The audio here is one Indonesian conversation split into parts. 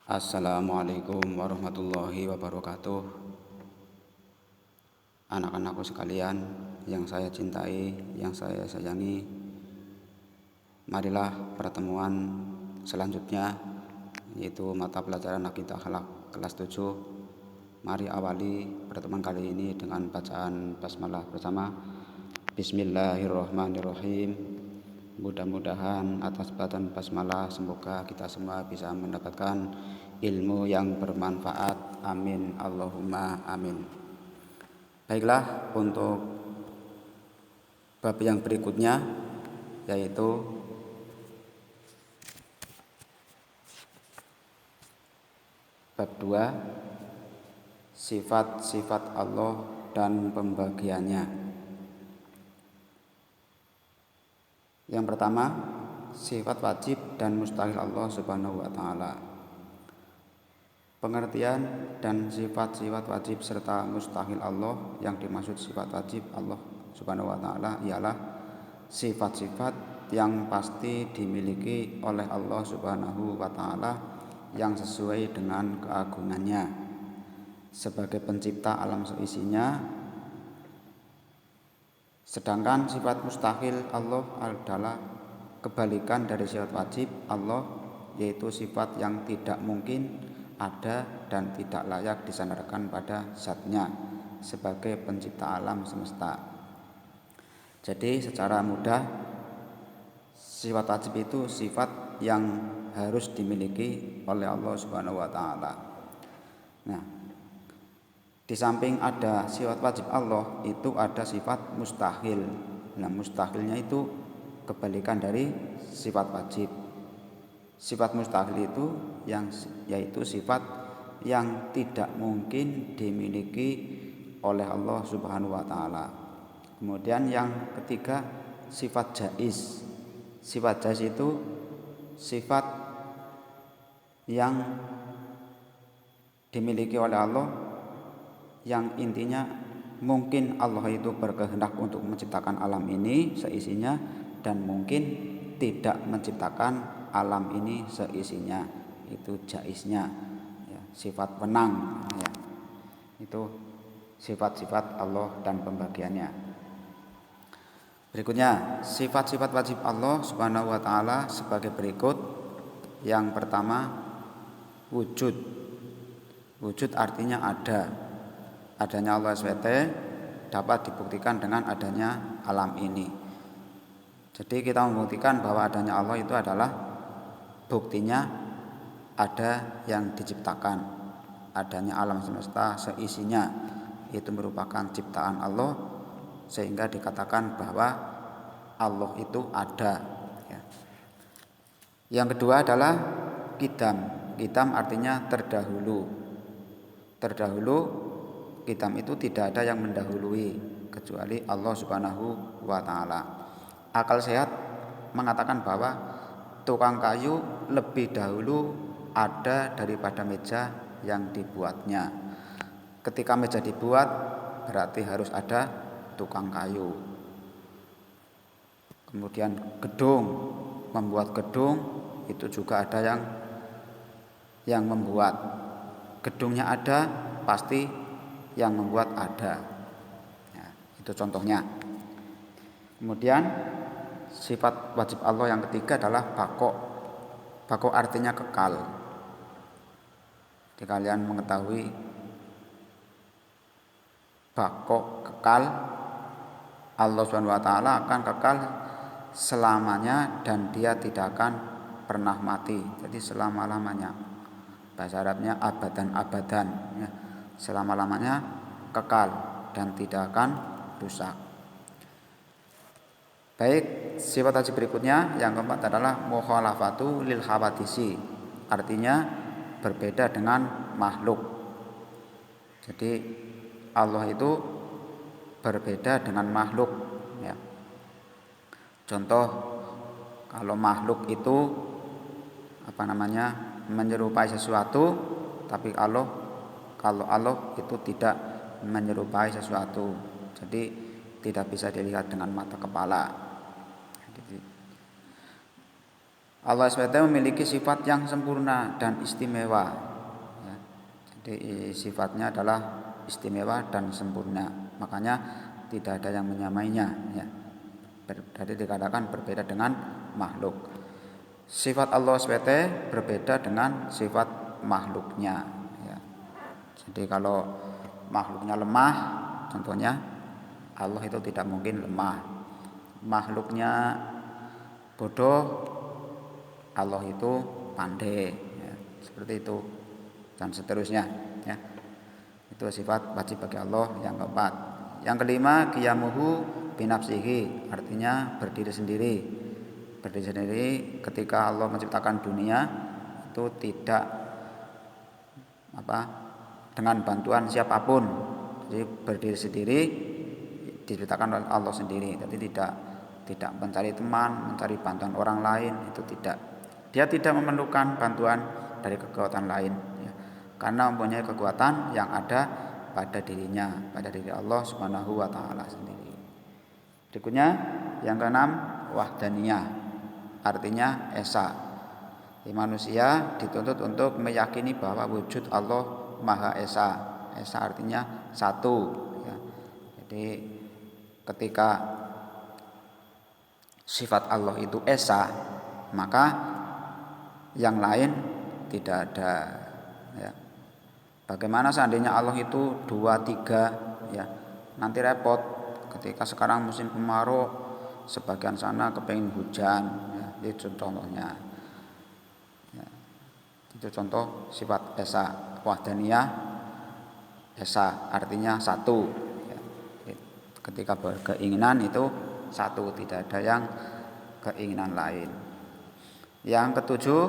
Assalamualaikum warahmatullahi wabarakatuh. Anak-anakku sekalian yang saya cintai, yang saya sayangi, marilah pertemuan selanjutnya, yaitu mata pelajaran Aqidah Akhlak kelas 7. Mari awali pertemuan kali ini dengan bacaan basmalah bersama. Bismillahirrahmanirrahim. Mudah-mudahan atas bacaan basmalah semoga kita semua bisa mendapatkan ilmu yang bermanfaat. Amin Allahumma amin. Baiklah, untuk bab yang berikutnya yaitu bab 2, sifat-sifat Allah dan pembagiannya. Yang pertama, sifat wajib dan mustahil Allah Subhanahu wa taala. Pengertian dan sifat-sifat wajib serta mustahil Allah. Yang dimaksud sifat wajib Allah Subhanahu wa taala ialah sifat-sifat yang pasti dimiliki oleh Allah Subhanahu wa taala yang sesuai dengan keagungannya sebagai pencipta alam seisinya. Sedangkan sifat mustahil Allah adalah kebalikan dari sifat wajib Allah, yaitu sifat yang tidak mungkin ada dan tidak layak disandarkan pada zatnya sebagai pencipta alam semesta. Jadi secara mudah, sifat wajib itu sifat yang harus dimiliki oleh Allah Subhanahu wa taala. Nah, di samping ada sifat wajib Allah, itu ada sifat mustahil. Nah, mustahilnya itu kebalikan dari sifat wajib. Sifat mustahil itu yaitu sifat yang tidak mungkin dimiliki oleh Allah Subhanahu wa taala. Kemudian yang ketiga, sifat jaiz. Sifat jaiz itu sifat yang dimiliki oleh Allah, yang intinya mungkin Allah itu berkehendak untuk menciptakan alam ini seisinya, dan mungkin tidak menciptakan alam ini seisinya. Itu jaiznya ya, sifat wenang ya. Itu sifat-sifat Allah dan pembagiannya. Berikutnya, sifat-sifat wajib Allah Subhanahu wa taala sebagai berikut. Yang pertama, wujud. Wujud artinya ada. Adanya Allah SWT dapat dibuktikan dengan adanya alam ini. Jadi kita membuktikan bahwa adanya Allah itu adalah buktinya ada yang diciptakan, adanya alam semesta seisinya, itu merupakan ciptaan Allah, sehingga dikatakan bahwa Allah itu ada ya. Yang kedua adalah qidam. Qidam artinya terdahulu. Terdahulu, qidam itu tidak ada yang mendahului kecuali Allah Subhanahu wa taala. Akal sehat mengatakan bahwa tukang kayu lebih dahulu ada daripada meja yang dibuatnya. Ketika meja dibuat, berarti harus ada tukang kayu. Kemudian gedung, membuat gedung itu juga ada yang membuat. Gedungnya ada, pasti yang membuat ada ya, itu contohnya. Kemudian sifat wajib Allah yang ketiga adalah baqo. Baqo artinya kekal. Jadi kalian mengetahui baqo kekal, Allah Subhanahu wa taala akan kekal selamanya dan dia tidak akan pernah mati. Jadi selama-lamanya. Bahasa Arabnya abadan-abadan ya. Selama-lamanya kekal dan tidak akan rusak. Baik, sifat wajib berikutnya yang keempat adalah mukhalafatu lil hawadisi. Artinya berbeda dengan makhluk. Jadi Allah itu berbeda dengan makhluk ya. Contoh, kalau makhluk itu menyerupai sesuatu, tapi kalau Allah itu tidak menyerupai sesuatu. Jadi tidak bisa dilihat dengan mata kepala. Allah SWT memiliki sifat yang sempurna dan istimewa. Ya. Jadi sifatnya adalah istimewa dan sempurna. Makanya tidak ada yang menyamainya. Ya. Jadi dikatakan berbeda dengan makhluk. Sifat Allah SWT berbeda dengan sifat makhluknya. Ya. Jadi kalau makhluknya lemah, contohnya Allah itu tidak mungkin lemah. Makhluknya bodoh, Allah itu pandai, ya, seperti itu dan seterusnya. Ya. Itu sifat wajib bagi Allah yang keempat. Yang kelima, qiyamuhu binafsihi, artinya berdiri sendiri. Berdiri sendiri ketika Allah menciptakan dunia itu tidak dengan bantuan siapapun. Jadi berdiri sendiri diciptakan oleh Allah sendiri. Jadi tidak mencari teman, mencari bantuan orang lain, itu tidak. Dia tidak memerlukan bantuan dari kekuatan lain, ya, karena mempunyai kekuatan yang ada pada dirinya, pada diri Allah Subhanahu wa Ta'ala sendiri. Berikutnya yang keenam, wahdaniyah, artinya esa. Manusia dituntut untuk meyakini bahwa wujud Allah Maha Esa. Esa artinya satu. Ya. Jadi ketika sifat Allah itu esa, maka yang lain tidak ada. Ya. Bagaimana seandainya Allah itu 2, 3, ya, nanti repot. Ketika sekarang musim kemarau, sebagian sana kepengen hujan, ya, itu contohnya. Ya. Itu contoh sifat esa. Wahdaniyah esa artinya satu. Ya. Ketika berkeinginan itu satu, tidak ada yang keinginan lain. Yang ketujuh,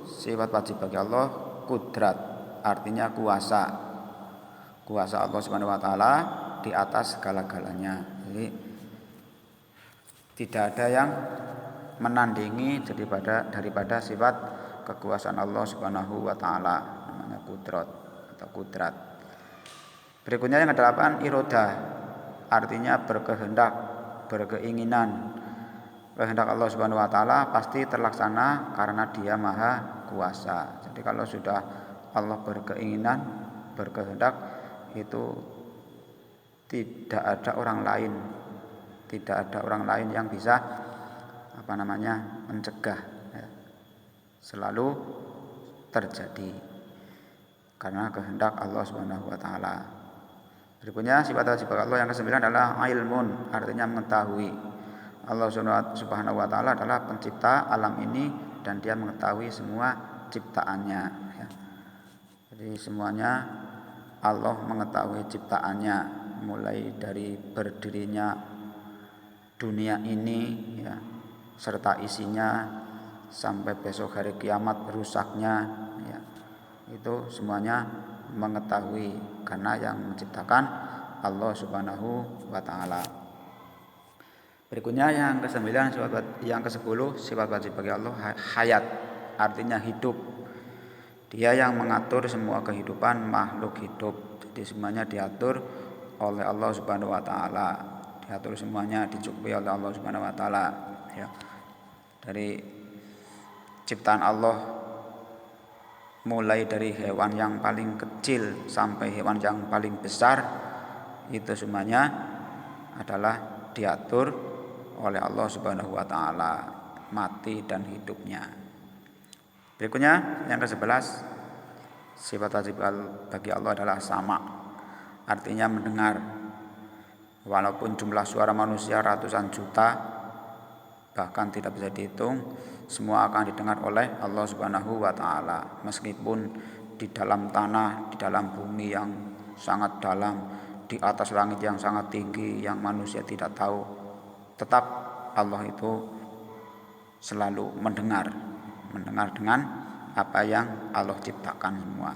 sifat wajib bagi Allah kudrat, artinya kuasa. Kuasa Allah Subhanahu wa Ta'ala di atas segala-galanya. Jadi tidak ada yang menandingi daripada sifat kekuasaan Allah Subhanahu wa Ta'ala, namanya kudrat atau kudrat. Berikutnya yang ke-8, iroda, artinya berkehendak, berkeinginan. Kehendak Allah Subhanahu wa Ta'ala pasti terlaksana karena Dia Maha Kuasa. Jadi kalau sudah Allah berkeinginan, berkehendak, itu tidak ada orang lain yang bisa mencegah, ya. Selalu terjadi karena kehendak Allah Subhanahu wa Ta'ala. Berikutnya sifat wajib Allah yang ke-9 adalah ilmun, artinya mengetahui. Allah Subhanahu wa Ta'ala adalah pencipta alam ini dan Dia mengetahui semua ciptaannya, ya. Jadi semuanya Allah mengetahui ciptaannya, mulai dari berdirinya dunia ini, ya, serta isinya, sampai besok hari kiamat rusaknya, ya. Itu semuanya mengetahui karena yang menciptakan Allah Subhanahu wa Ta'ala. Berikutnya yang ke-9, yang ke-10, sifat wajib bagi Allah hayat, artinya hidup. Dia yang mengatur semua kehidupan makhluk hidup. Jadi semuanya diatur oleh Allah Subhanahu wa Ta'ala. Diatur semuanya, dicukupi oleh Allah Subhanahu wa Ta'ala, ya. Dari ciptaan Allah, mulai dari hewan yang paling kecil sampai hewan yang paling besar, itu semuanya adalah diatur oleh Allah Subhanahu wa Ta'ala, mati dan hidupnya. Berikutnya yang ke-11, sifat wajib bagi Allah adalah sama, artinya mendengar. Walaupun jumlah suara manusia ratusan juta, bahkan tidak bisa dihitung, semua akan didengar oleh Allah Subhanahu wa Ta'ala. Meskipun di dalam tanah, di dalam bumi yang sangat dalam, di atas langit yang sangat tinggi, yang manusia tidak tahu, tetap Allah itu selalu mendengar dengan apa yang Allah ciptakan semua.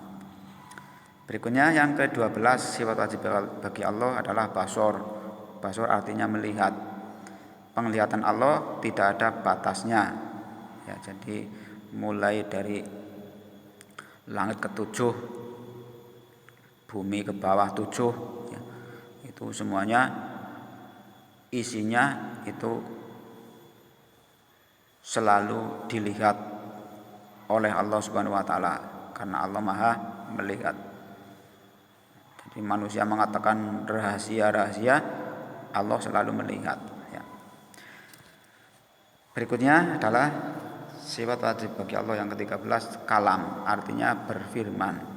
Berikutnya yang ke-12, sifat wajib bagi Allah adalah basor. Basor artinya melihat. Penglihatan Allah tidak ada batasnya, ya. Jadi mulai dari langit ke-7, bumi ke bawah 7, ya, itu semuanya isinya itu selalu dilihat oleh Allah Subhanahu wa taala, karena Allah Maha melihat. Jadi manusia mengatakan rahasia-rahasia, Allah selalu melihat, ya. Berikutnya adalah sifat wajib bagi Allah yang ke-13, kalam, artinya berfirman.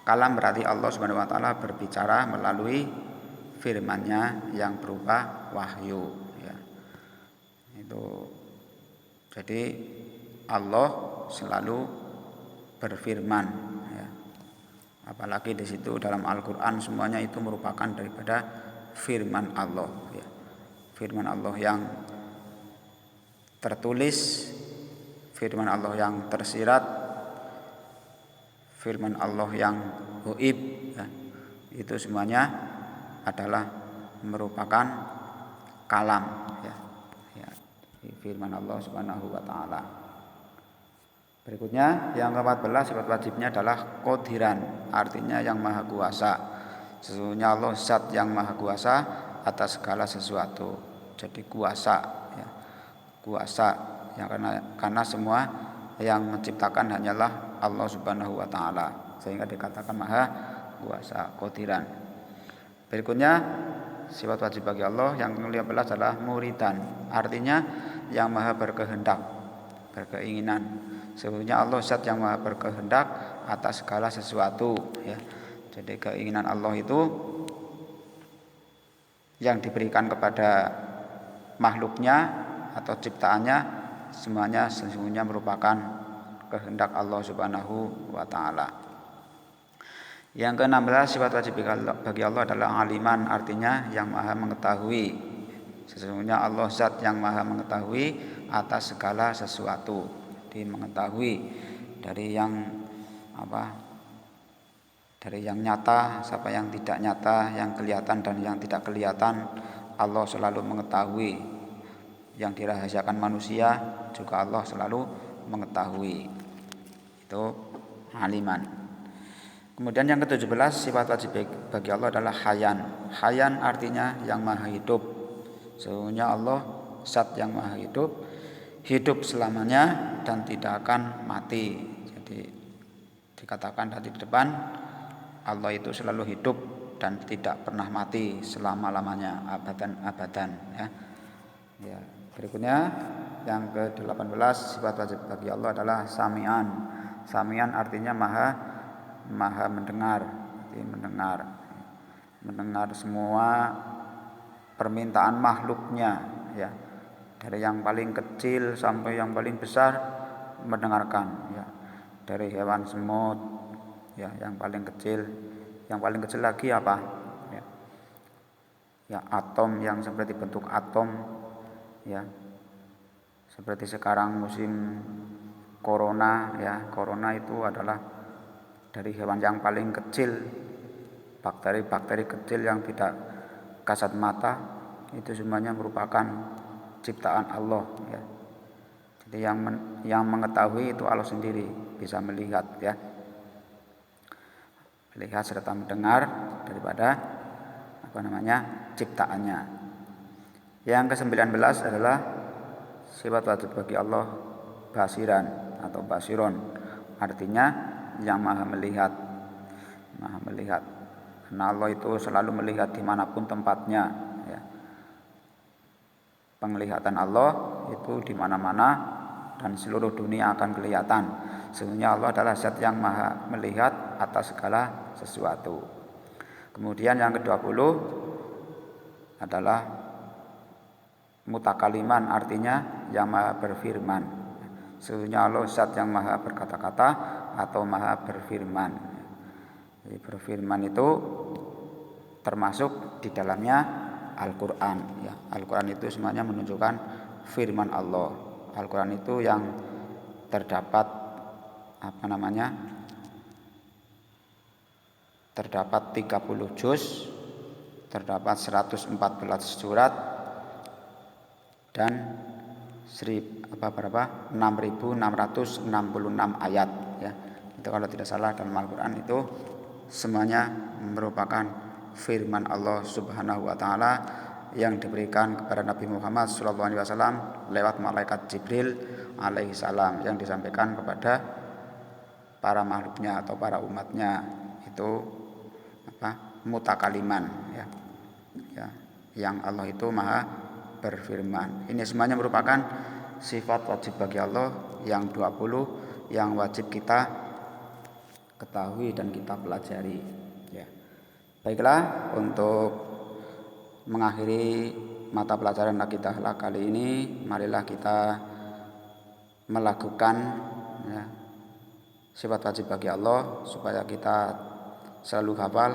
Kalam berarti Allah Subhanahu wa taala berbicara melalui firman-Nya yang berupa wahyu, ya. Itu jadi Allah selalu berfirman, ya. Apalagi di situ dalam Al-Qur'an semuanya itu merupakan daripada firman Allah, ya. Firman Allah yang tertulis, firman Allah yang tersirat, firman Allah yang gaib, ya. Itu semuanya adalah merupakan kalam, ya. Ya, firman Allah Subhanahu wa taala. Berikutnya yang ke-14 sifat wajibnya adalah qadiran, artinya yang maha kuasa. Sesungguhnya Allah zat yang maha kuasa atas segala sesuatu. Jadi kuasa, ya. Kuasa yang karena semua yang menciptakan hanyalah Allah Subhanahu wa taala, sehingga dikatakan maha kuasa, qadiran. Berikutnya sifat wajib bagi Allah yang ke-15 adalah muridan, artinya yang maha berkehendak, berkeinginan. Sesungguhnya Allah zat yang maha berkehendak atas segala sesuatu, ya. Jadi keinginan Allah itu yang diberikan kepada makhluknya atau ciptaannya, semuanya sesungguhnya merupakan kehendak Allah Subhanahu wa taala. Yang ke-16 sifat wajib bagi Allah adalah aliman, artinya yang maha mengetahui. Sesungguhnya Allah zat yang maha mengetahui atas segala sesuatu. Jadi mengetahui dari yang dari yang nyata sampai yang tidak nyata, yang kelihatan dan yang tidak kelihatan, Allah selalu mengetahui. Yang dirahasiakan manusia juga Allah selalu mengetahui. Itu aliman. Kemudian yang ke-17 sifat wajib bagi Allah adalah hayan. Hayan artinya yang maha hidup. Sesungguhnya Allah zat yang maha hidup, hidup selamanya dan tidak akan mati. Jadi dikatakan tadi di depan, Allah itu selalu hidup dan tidak pernah mati selama-lamanya, abadan-abadan, ya. Ya. Berikutnya yang ke-18 sifat wajib bagi Allah adalah sami'an. Sami'an artinya maha mendengar, jadi mendengar semua permintaan makhluknya, ya. Dari yang paling kecil sampai yang paling besar mendengarkan, ya. Dari hewan semut, ya, yang paling kecil lagi apa, ya, ya atom yang seperti bentuk atom, ya, seperti sekarang musim corona, ya, corona itu adalah dari hewan yang paling kecil, bakteri-bakteri kecil yang tidak kasat mata, itu semuanya merupakan ciptaan Allah, ya. Jadi yang mengetahui itu Allah sendiri, bisa melihat, ya, melihat serta mendengar daripada ciptaannya. Yang ke-19 adalah sifat wajib bagi Allah basiran atau basiron, artinya yang maha melihat. Karena Allah itu selalu melihat dimanapun tempatnya, ya. Penglihatan Allah itu di mana-mana dan seluruh dunia akan kelihatan. Sesungguhnya Allah adalah zat yang maha melihat atas segala sesuatu. Kemudian yang ke-20 adalah mutakaliman, artinya yang maha berfirman. Sesungguhnya Allah zat yang maha berkata-kata atau maha berfirman. Jadi berfirman itu termasuk di dalamnya Al-Quran, ya. Al-Quran itu semuanya menunjukkan firman Allah. Al-Quran itu yang terdapat terdapat 30 juz, terdapat 114 surat dan 6.666 ayat, ya. Itu kalau tidak salah dalam Al-Quran itu semuanya merupakan firman Allah Subhanahu wa taala yang diberikan kepada Nabi Muhammad SAW lewat malaikat Jibril alaihi salam yang disampaikan kepada para makhluknya atau para umatnya, itu mutakaliman ya. Ya, yang Allah itu maha berfirman. Ini semuanya merupakan sifat wajib bagi Allah yang 20 yang wajib kita ketahui dan kita pelajari ya. Baiklah, untuk mengakhiri mata pelajaran akidah akhlak kali ini, marilah kita melakukan ya, sifat wajib bagi Allah supaya kita selalu hafal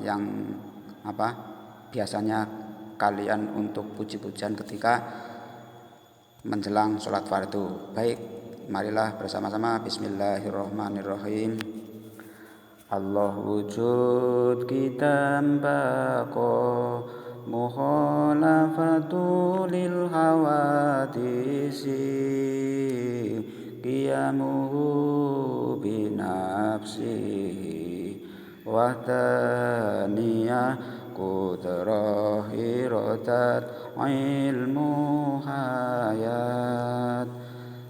yang biasanya kalian untuk puji-pujian ketika menjelang sholat fardu. Baik, marilah bersama-sama bismillahirrahmanirrahim. Allah wujud kita bako mukhalafatu lil hawadisi qiyamuhu binafsihi wa taniyah qudrah iradat ilmu hayat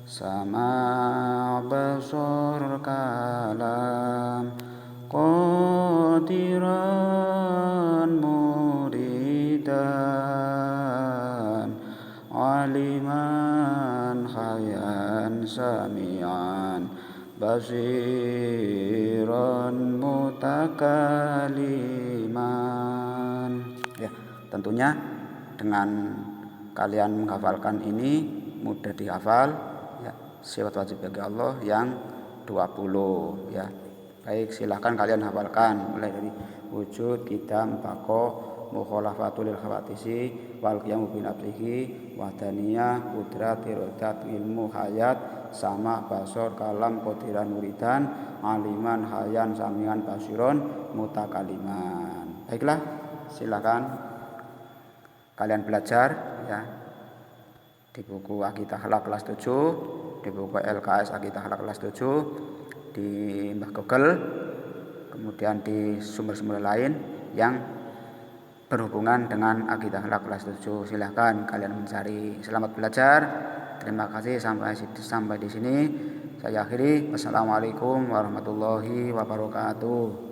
sama basar kalam qadiran muridan aliman hayan samian basiran mutakaliman. Ya, tentunya dengan kalian menghafalkan ini mudah dihafal ya, sifat wajib bagi Allah yang 20 ya. Baik, silahkan kalian hafalkan mulai dari wujud, qidam, baqo, mukhalafatul lil khawatisi, wal qiyamu bi nafsihi, wahdaniyah, qudrat, iradat, ilmu, hayat, sama, basor, kalam, qadiran, muridan, aliman, hayan, samian, basiron, mutakaliman. Baiklah, silahkan kalian belajar ya di buku Aqidah Akhlak kelas 7, di buku LKS Aqidah Akhlak kelas 7, di Mbah Google, kemudian di sumber-sumber lain yang berhubungan dengan Aqidah Akhlak kelas 7. Silahkan kalian mencari. Selamat belajar. Terima kasih sampai di sini. Saya akhiri. Wassalamualaikum warahmatullahi wabarakatuh.